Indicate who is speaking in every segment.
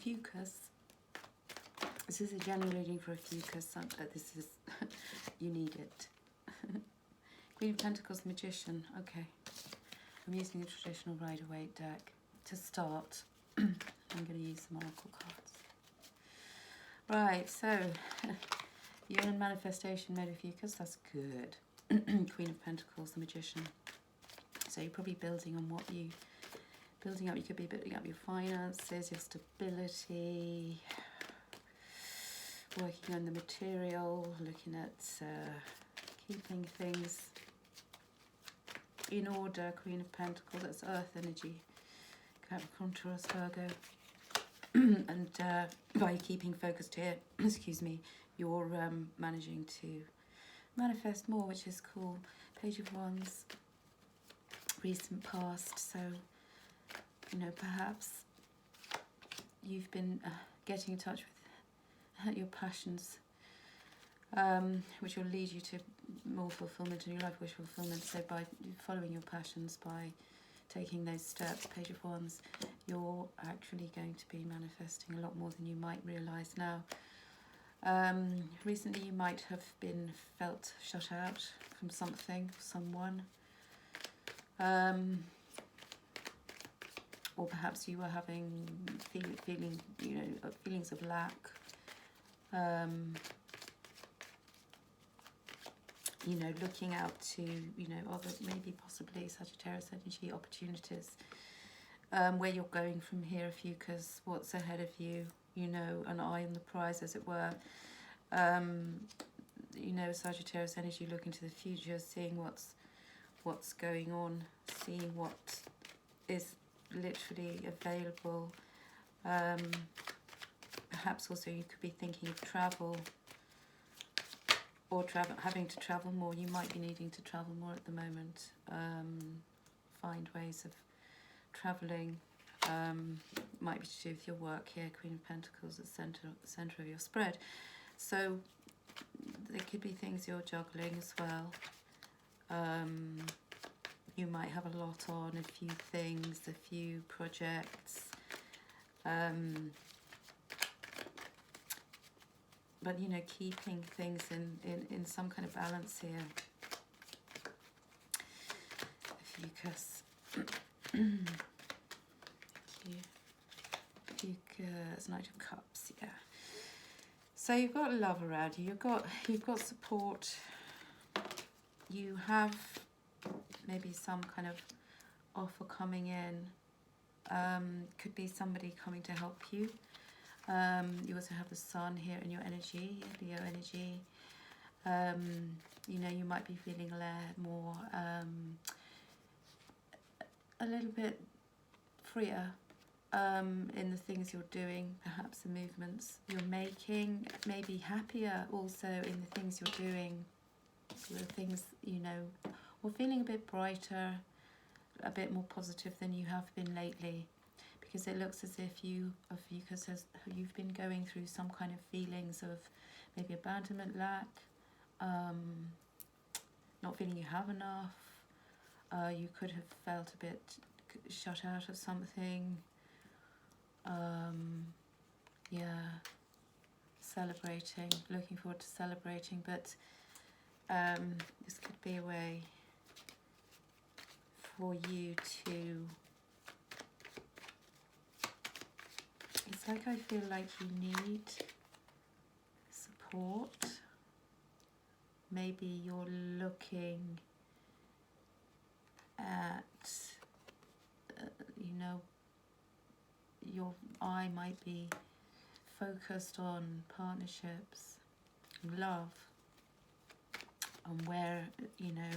Speaker 1: Ophiuchus. This is a general reading for Ophiuchus. This is, you need it. Queen of Pentacles, Magician. Okay. I'm using the traditional Rider-Waite deck to start. I'm going to use some oracle cards. Right, so you're in manifestation mode, Ophiuchus. That's good. Queen of Pentacles, the Magician. So you're probably building on what you... Building up, you could be building up your finances, your stability, working on the material, looking at keeping things in order. Queen of Pentacles, that's Earth energy, Capricorn, Taurus, Virgo. And by keeping focused here, excuse me, you're managing to manifest more, which is cool. Page of Wands, recent past. So, you know, perhaps you've been getting in touch with your passions, which will lead you to more fulfillment in your life, wish fulfillment. So by following your passions, by taking those steps, Page of Wands, you're actually going to be manifesting a lot more than you might realise now. Recently you might have been felt shut out from something, someone. Or perhaps you were having feelings of lack. You know, looking out to, you know, other, maybe possibly Sagittarius energy opportunities. Where you're going from here, Ophiuchus, what's ahead of you, you know, an eye on the prize, as it were. You know, Sagittarius energy, looking to the future, seeing what's going on, seeing what is literally available. Perhaps also you could be thinking of travel, or having to travel more. You might be needing to travel more at the moment. Find ways of travelling. Might be to do with your work here, Queen of Pentacles at the centre of your spread. So there could be things you're juggling as well. You might have a lot on, a few things, a few projects. But, you know, keeping things in some kind of balance here. Ophiuchus. Ophiuchus, Knight of Cups, yeah. So you've got love around you. You've got support. You have maybe some kind of offer coming in. Could be somebody coming to help you. You also have the Sun here in your energy, Leo energy. You know, you might be feeling more, a little bit freer in the things you're doing, perhaps the movements you're making, maybe happier also in the things you're doing, the things, you know, or feeling a bit brighter, a bit more positive than you have been lately. Because it looks as if you've been going through some kind of feelings of maybe abandonment, lack, not feeling you have enough. You could have felt a bit shut out of something. Yeah, celebrating, looking forward to celebrating, but this could be a way for you to... It's like I feel like you need support. Maybe you're looking at, you know, your eye might be focused on partnerships, love, and where, you know,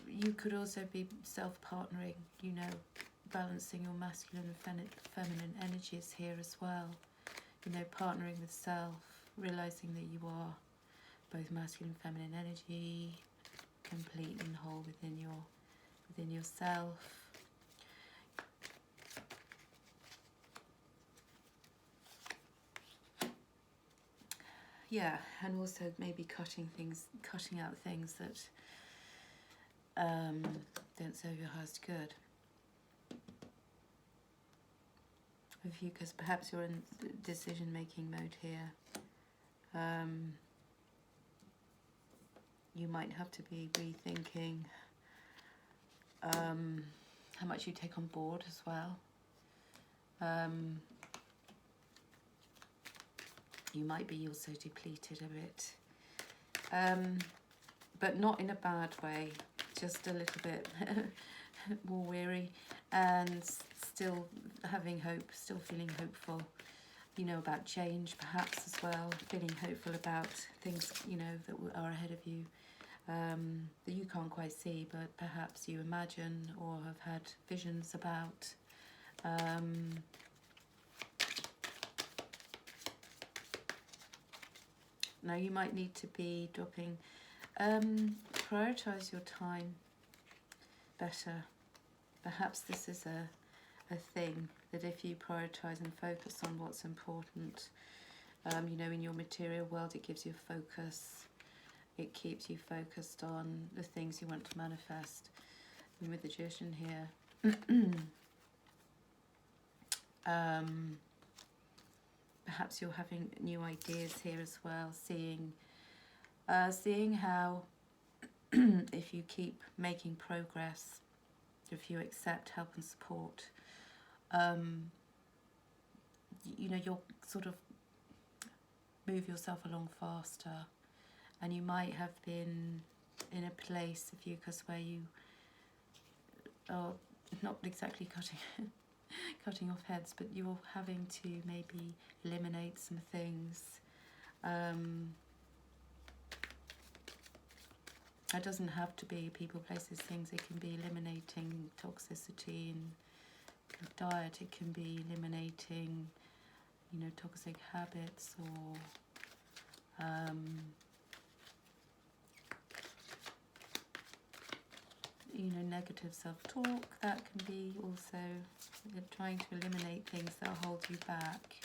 Speaker 1: you could also be self-partnering, you know, balancing your masculine and feminine energies here as well. You know, partnering with self, realising that you are both masculine and feminine energy, complete and whole within yourself. Yeah, and also maybe cutting out things that don't serve your highest good. Ophiuchus, perhaps you're in decision-making mode here. You might have to be rethinking how much you take on board as well. You might be also depleted a bit, but not in a bad way, just a little bit more weary, and still having hope, still feeling hopeful, you know, about change perhaps as well, feeling hopeful about things, you know, that are ahead of you, that you can't quite see, but perhaps you imagine or have had visions about. Now you might need to be dropping, prioritize your time better. Perhaps this is a thing that if you prioritize and focus on what's important, you know, in your material world, it gives you focus. It keeps you focused on the things you want to manifest. And with the Magician here, perhaps you're having new ideas here as well, seeing how if you keep making progress, if you accept help and support, you know, you'll sort of move yourself along faster. And you might have been in a place, Ophiuchus, where you are not exactly cutting off heads, but you're having to maybe eliminate some things. It doesn't have to be people, places, things. It can be eliminating toxicity in diet. It can be eliminating, you know, toxic habits, or you know, negative self-talk. That can be also trying to eliminate things that hold you back.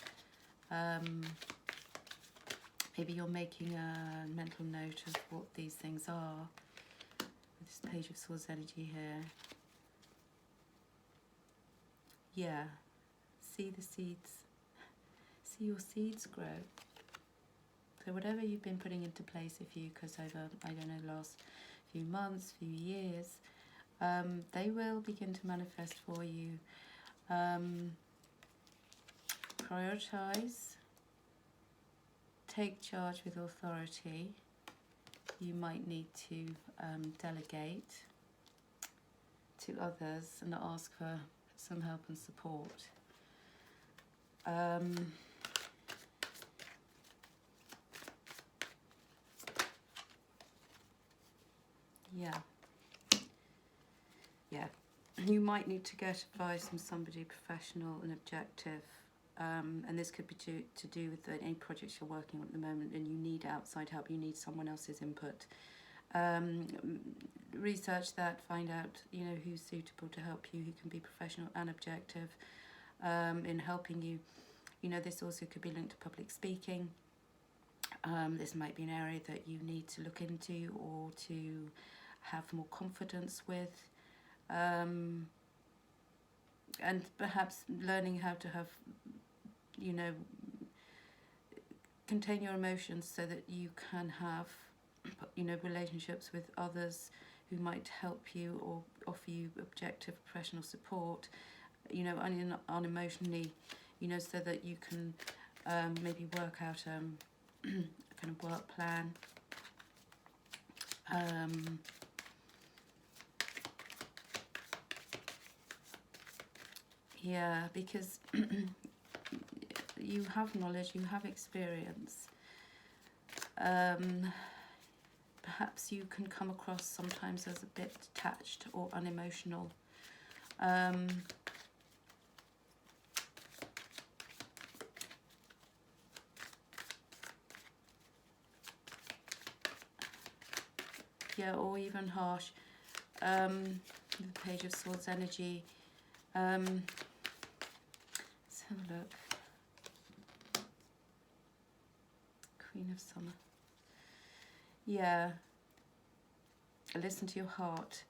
Speaker 1: Maybe you're making a mental note of what these things are. This Page of Swords energy here. Yeah, see the seeds. See your seeds grow. So whatever you've been putting into place, Ophiuchus, over, I don't know, the last few months, few years, they will begin to manifest for you. Prioritize. Take charge with authority. You might need to delegate to others and ask for some help and support. Yeah, you might need to get advice from somebody professional and objective, and this could be to do with any projects you're working on at the moment, and you need outside help, you need someone else's input. Research that, find out, you know, who's suitable to help you, who can be professional and objective in helping you. You know, this also could be linked to public speaking. This might be an area that you need to look into or to have more confidence with, and perhaps learning how to have, you know, contain your emotions so that you can have, you know, relationships with others who might help you or offer you objective professional support, you know, unemotionally, you know, so that you can maybe work out a kind of work plan. Yeah, because you have knowledge, you have experience. Perhaps you can come across sometimes as a bit detached or unemotional. Yeah, or even harsh. The Page of Swords energy. Let's have a look. Queen of Summer. Yeah. Listen to your heart.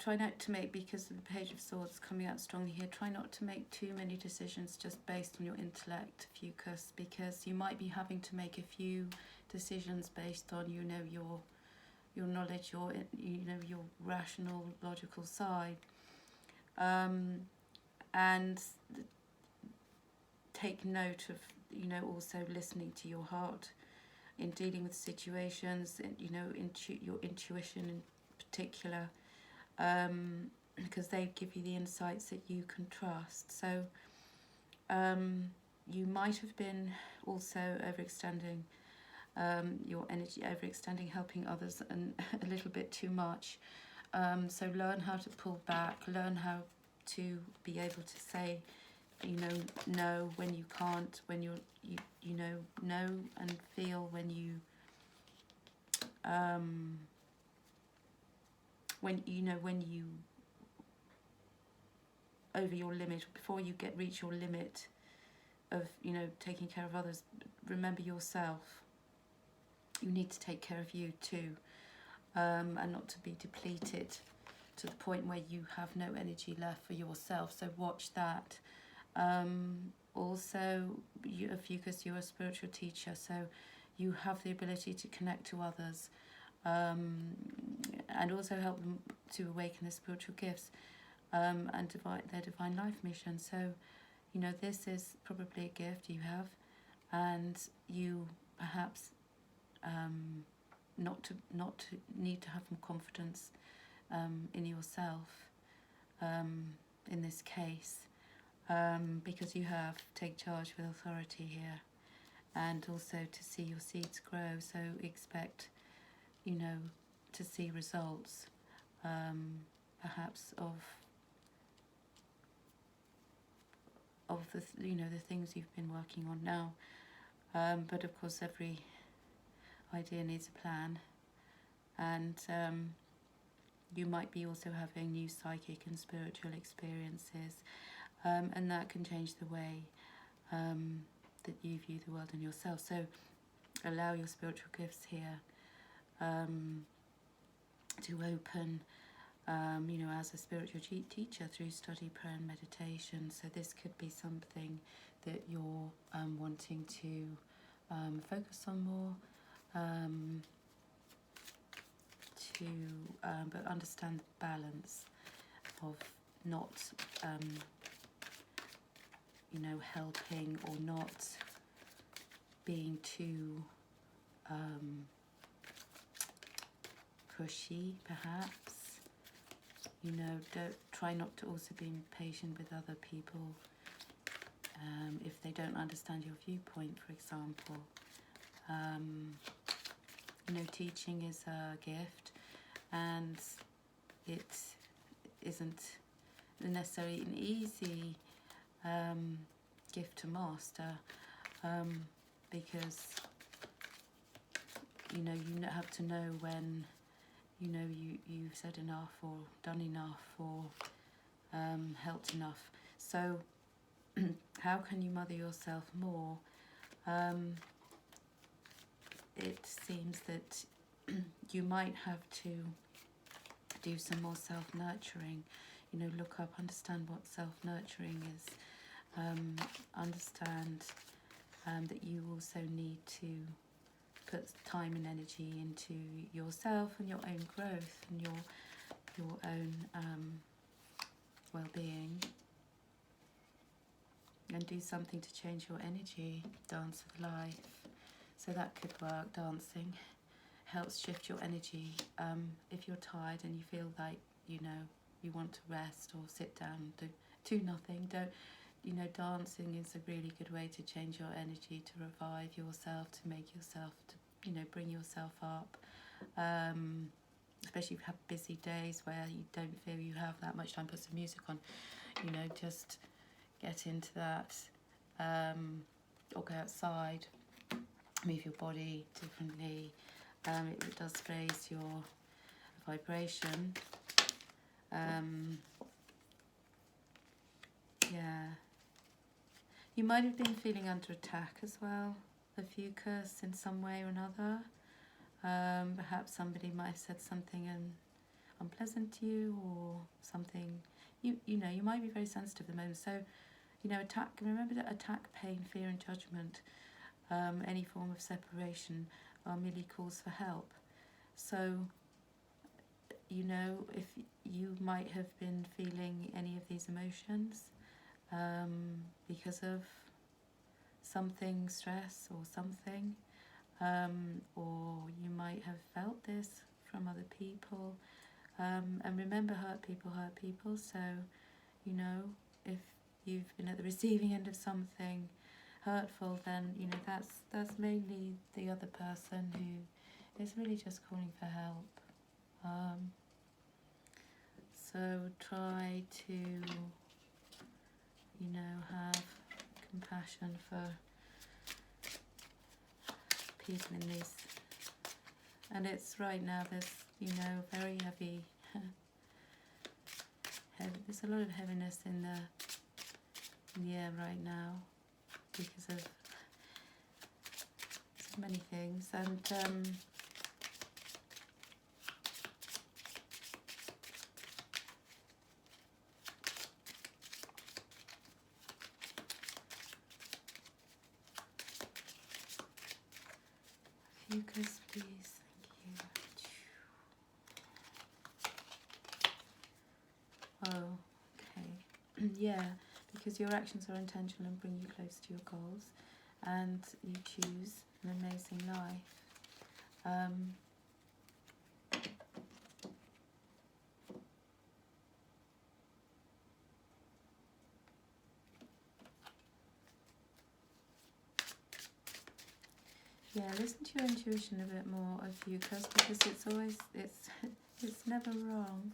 Speaker 1: try not to make, because of the Page of Swords coming out strongly here, try not to make too many decisions just based on your intellect, Ophiuchus, because you might be having to make a few decisions based on, you know, your knowledge, your rational, logical side, and take note of, you know, also listening to your heart in dealing with situations, you know, your intuition in particular, because they give you the insights that you can trust. So you might have been also overextending your energy, overextending, helping others, and a little bit too much. So learn how to pull back, learn how to be able to say, you know, no when you can't, when you know, no, and feel when you over your limit, before you reach your limit of, you know, taking care of others. Remember yourself. You need to take care of you too, and not to be depleted to the point where you have no energy left for yourself. So watch that. Also, Ophiuchus, you're a spiritual teacher, so you have the ability to connect to others, and also help them to awaken their spiritual gifts, and their divine life mission. So, you know, this is probably a gift you have, and you perhaps not to need to have more confidence in yourself in this case, because you have take charge with authority here, and also to see your seeds grow. So expect, you know, to see results, perhaps of the the things you've been working on now. But of course, every idea needs a plan, and you might be also having new psychic and spiritual experiences, and that can change the way that you view the world and yourself. So allow your spiritual gifts here to open, you know, as a spiritual teacher through study, prayer and meditation. So this could be something that you're wanting to focus on more, but understand the balance of not you know, helping or not being too pushy, perhaps. You know, try not to also be impatient with other people if they don't understand your viewpoint, for example. You know, teaching is a gift, and it isn't necessarily an easy gift to master, because you know, you have to know when, you know, you've said enough or done enough or helped enough. So how can you mother yourself more? It seems that you might have to do some more self-nurturing. You know, look up, understand what self-nurturing is. Understand that you also need to put time and energy into yourself and your own growth and your own well-being, and do something to change your energy. Dance with life. So that could work. Dancing helps shift your energy. If you're tired and you feel like, you know, you want to rest or sit down, do nothing. You know, dancing is a really good way to change your energy, to revive yourself, to make yourself, to, you know, bring yourself up. Especially if you have busy days where you don't feel you have that much time, put some music on, you know, just get into that, or go outside, move your body differently. It does raise your vibration. Yeah. You might have been feeling under attack as well, Ophiuchus, in some way or another. Perhaps somebody might have said something unpleasant to you, or something, you know, you might be very sensitive at the moment. So, you know, remember that attack, pain, fear and judgment, any form of separation are merely calls for help. So, you know, if you might have been feeling any of these emotions because of something, stress or something, or you might have felt this from other people, and remember, hurt people, so, you know, if you've been at the receiving end of something hurtful, then, you know, that's mainly the other person who is really just calling for help. So try to, you know, have compassion for people in these. And it's right now, there's, you know, very heavy, there's a lot of heaviness in the air right now because of so many things. And Ophiuchus, please, thank you. Oh, okay. Yeah, because your actions are intentional and bring you close to your goals, and you choose an amazing life. Yeah, listen to your intuition a bit more, Ophiuchus, because it's always, it's never wrong.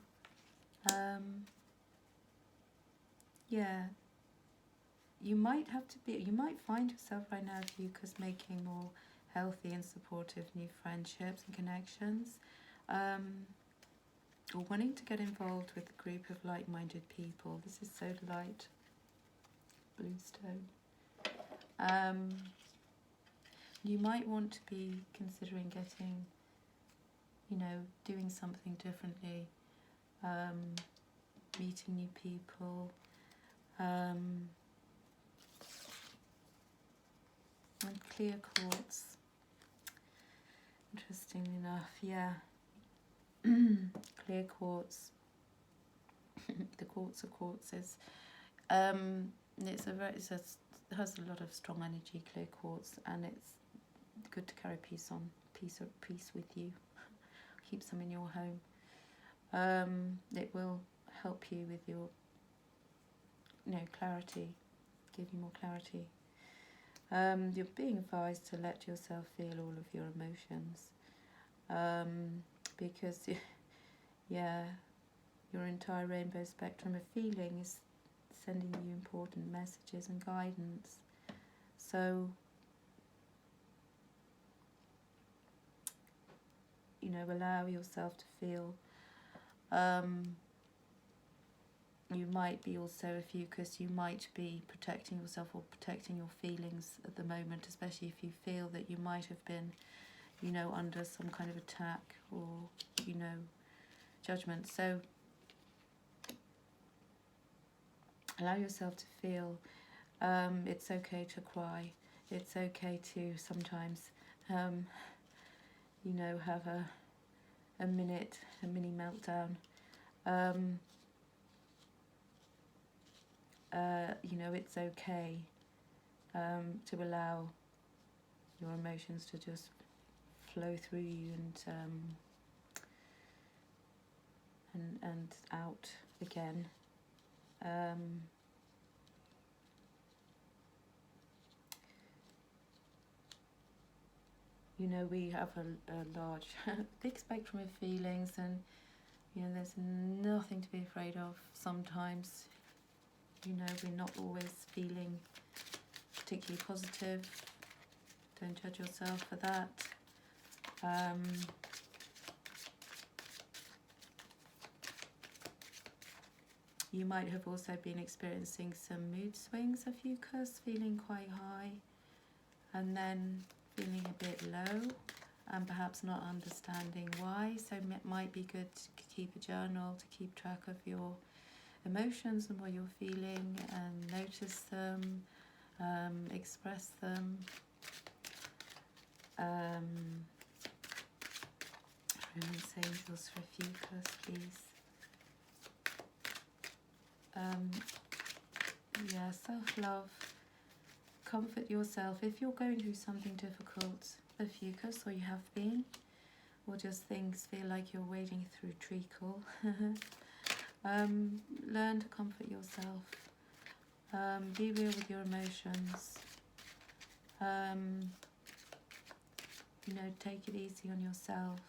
Speaker 1: Yeah, you might find yourself right now, Ophiuchus, making more healthy and supportive new friendships and connections, or wanting to get involved with a group of like-minded people. This is so light, blue stone. You might want to be considering getting, you know, doing something differently, meeting new people, and clear quartz. Interestingly enough, yeah. Clear quartz. The quartz of quartzes. It has a lot of strong energy, clear quartz, and it's good to carry peace with you. Keep some in your home. It will help you with your, you know, clarity, give you more clarity. You're being advised to let yourself feel all of your emotions, because, yeah, your entire rainbow spectrum of feeling is sending you important messages and guidance. So, you know, allow yourself to feel. You might be also, Ophiuchus, you might be protecting yourself or protecting your feelings at the moment, especially if you feel that you might have been, you know, under some kind of attack or, you know, judgment. So allow yourself to feel. It's okay to cry. It's okay to sometimes, you know, have a mini meltdown. You know, it's okay to allow your emotions to just flow through you and out again. You know, we have a large, big spectrum of feelings, and, you know, there's nothing to be afraid of. Sometimes, you know, we're not always feeling particularly positive. Don't judge yourself for that. You might have also been experiencing some mood swings, Ophiuchus, feeling quite high and then feeling a bit low. and perhaps not understanding why. So it might be good to keep a journal to keep track of your emotions and what you're feeling, and notice them, express them. Release angels for Ophiuchus, please. Yeah, self-love. Comfort yourself. If you're going through something difficult, Ophiuchus, or you have been, or just things feel like you're wading through treacle, learn to comfort yourself. Be real with your emotions. You know, take it easy on yourself.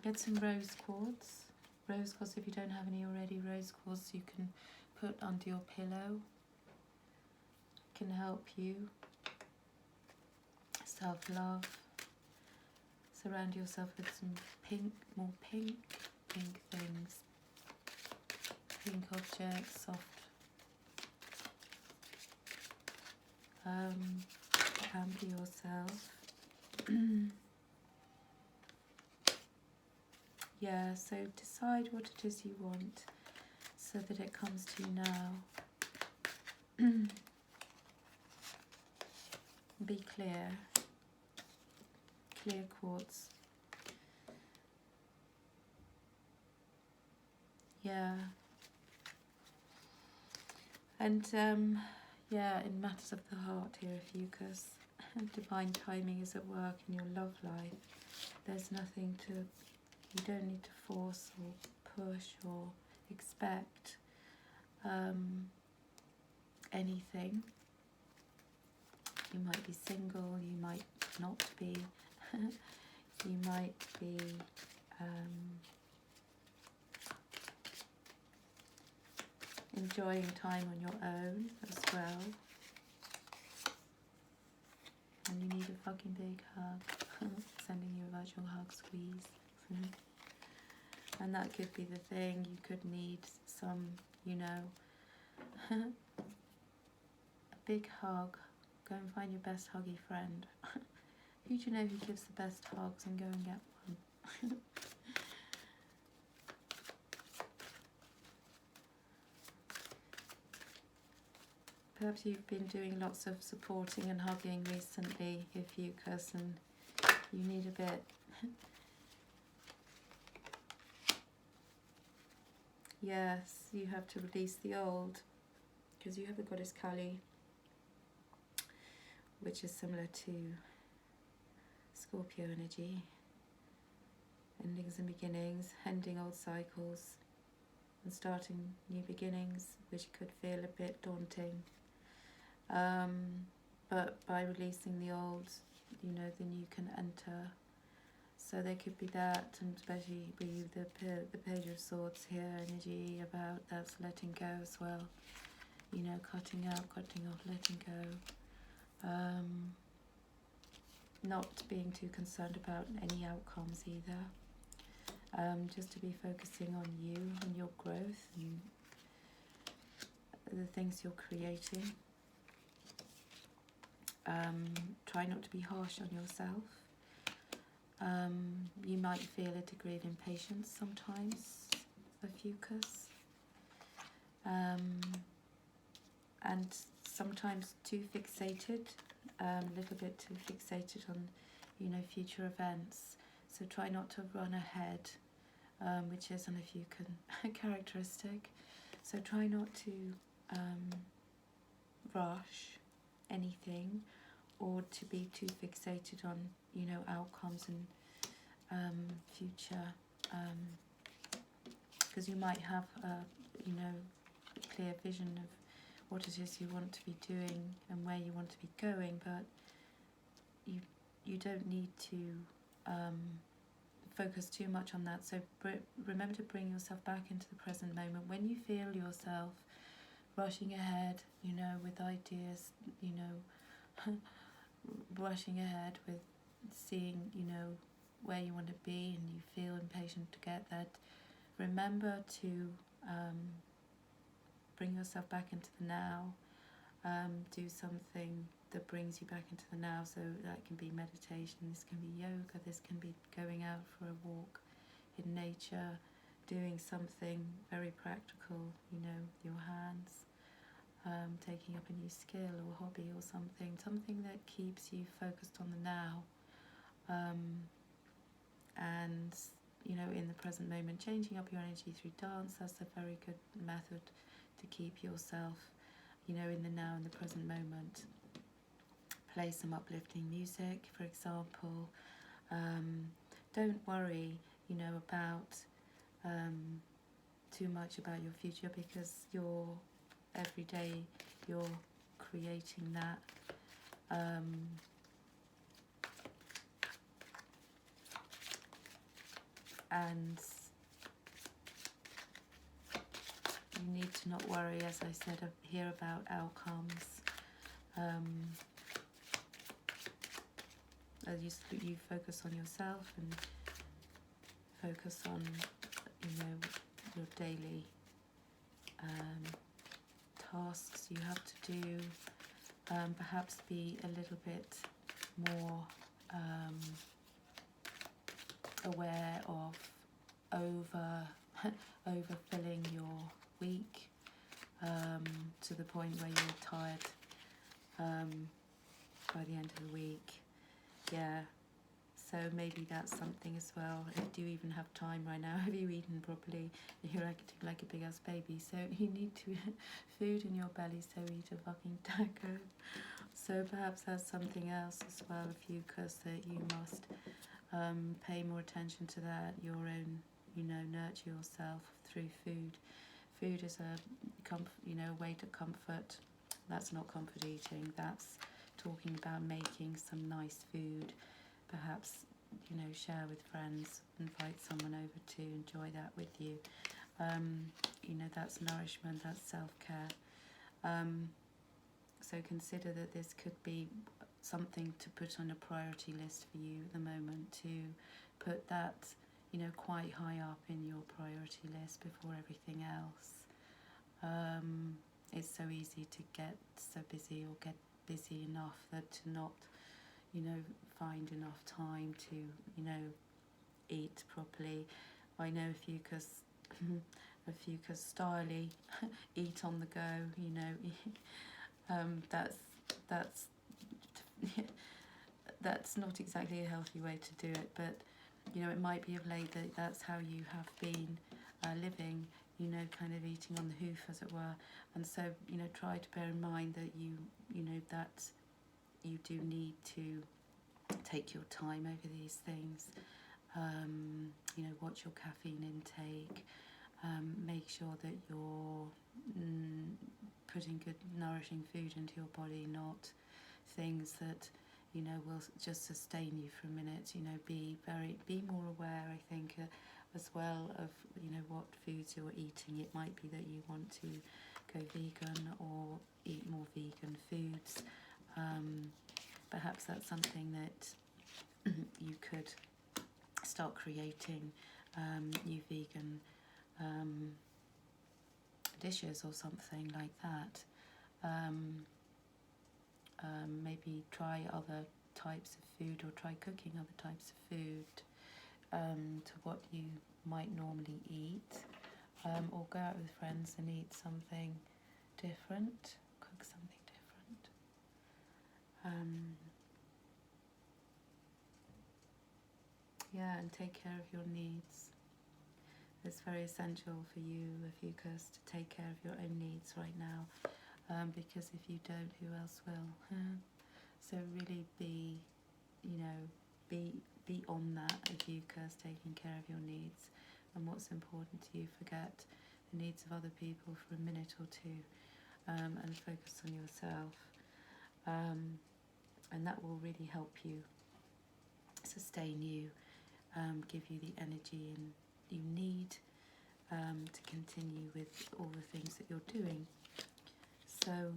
Speaker 1: Get some rose quartz. Rose quartz, if you don't have any already, rose quartz you can put under your pillow. Can help you. Self-love. Surround yourself with some pink, more pink things. Pink objects, soft. Pamper yourself. Yeah, so decide what it is you want so that it comes to you now. Be clear. Clear quartz. Yeah. And yeah, in matters of the heart here, Ophiuchus, divine timing is at work in your love life. There's nothing to, you don't need to force or push or expect anything. You might be single, you might not be, you might be enjoying time on your own as well. And you need a fucking big hug. Sending you a virtual hug squeeze. And that could be the thing. You could need some, you know, a big hug. Go and find your best huggy friend. Who do you know who gives the best hugs, and go and get one. Perhaps you've been doing lots of supporting and hugging recently, Ophiuchus, and you need a bit. Yes, you have to release the old, because you have the goddess Kali, which is similar to Scorpio energy. Endings and beginnings, ending old cycles and starting new beginnings, which could feel a bit daunting. But by releasing the old, you know, the new can enter. So there could be that, and especially with the Page of Swords here, energy about that's letting go as well. You know, cutting out, cutting off, letting go. Not being too concerned about any outcomes either. Just to be focusing on you and your growth and the things you're creating. Try not to be harsh on yourself. You might feel a degree of impatience sometimes, Ophiuchus. And sometimes too fixated, a little bit too fixated on, you know, future events. So try not to run ahead, which is an Ophiucan characteristic. So try not to rush anything, or to be too fixated on, you know, outcomes and future, because you might have you know, a clear vision of what it is you want to be doing and where you want to be going, but you don't need to focus too much on that. So remember to bring yourself back into the present moment. When you feel yourself rushing ahead, you know, with ideas, you know, rushing ahead with seeing, you know, where you want to be, and you feel impatient to get that, remember to bring yourself back into the now, Do something that brings you back into the now. So that can be meditation, this can be yoga, this can be going out for a walk in nature, doing something very practical, you know, with your hands, taking up a new skill or hobby or something that keeps you focused on the now, and, you know, in the present moment. Changing up your energy through dance, that's a very good method to keep yourself, you know, in the now, in the present moment. Play some uplifting music, for example. Don't worry, you know, about too much about your future, because every day you're creating that. And you need to not worry, as I said, here about outcomes. As you focus on yourself and focus on, you know, your daily tasks you have to do. Perhaps be a little bit more aware of overfilling your week to the point where you're tired by the end of the week. Yeah, so maybe that's something as well. Do you even have time right now? Have you eaten properly? You're acting like a big ass baby, so you need to food in your belly, so eat a fucking taco. So perhaps that's something else as well, Ophiuchus, that you must pay more attention to that, your own, you know, nurture yourself through food. Food is a way to comfort. That's not comfort eating, that's talking about making some nice food. Perhaps, you know, share with friends, invite someone over to enjoy that with you. You know, that's nourishment, that's self-care. So consider that this could be something to put on a priority list for you at the moment, to put that, you know, quite high up in your priority list before everything else. It's so easy to get so busy, or get busy enough that to not, you know, find enough time to, you know, eat properly. I know Ophiuchus styly, eat on the go, you know. That's not exactly a healthy way to do it, but, you know, it might be of late that that's how you have been living, you know, kind of eating on the hoof, as it were. And so, you know, try to bear in mind that you know, that you do need to take your time over these things. You know, watch your caffeine intake. Make sure that you're putting good, nourishing food into your body, not things that, you know, will just sustain you for a minute. You know, be more aware, I think, as well, of, you know, what foods you're eating. It might be that you want to go vegan or eat more vegan foods. Perhaps that's something that you could start creating new vegan dishes or something like that. Maybe try other types of food, or try cooking other types of food to what you might normally eat, or go out with friends and eat something different, cook something different. Yeah, and take care of your needs. It's very essential for you, Ophiuchus, to take care of your own needs right now, because if you don't, who else will? So really be, you know, be on that, Ophiuchus, taking care of your needs and what's important to you. Forget the needs of other people for a minute or two, and focus on yourself, and that will really help you, sustain you, give you the energy and you need to continue with all the things that you're doing. So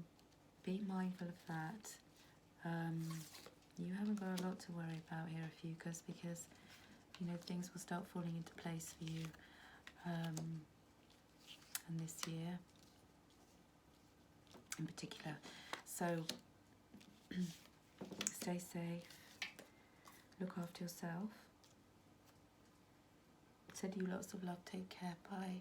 Speaker 1: be mindful of that. You haven't got a lot to worry about here, Ophiuchus, because, you know, things will start falling into place for you, and this year in particular. So stay safe, look after yourself. Send you lots of love, take care, bye.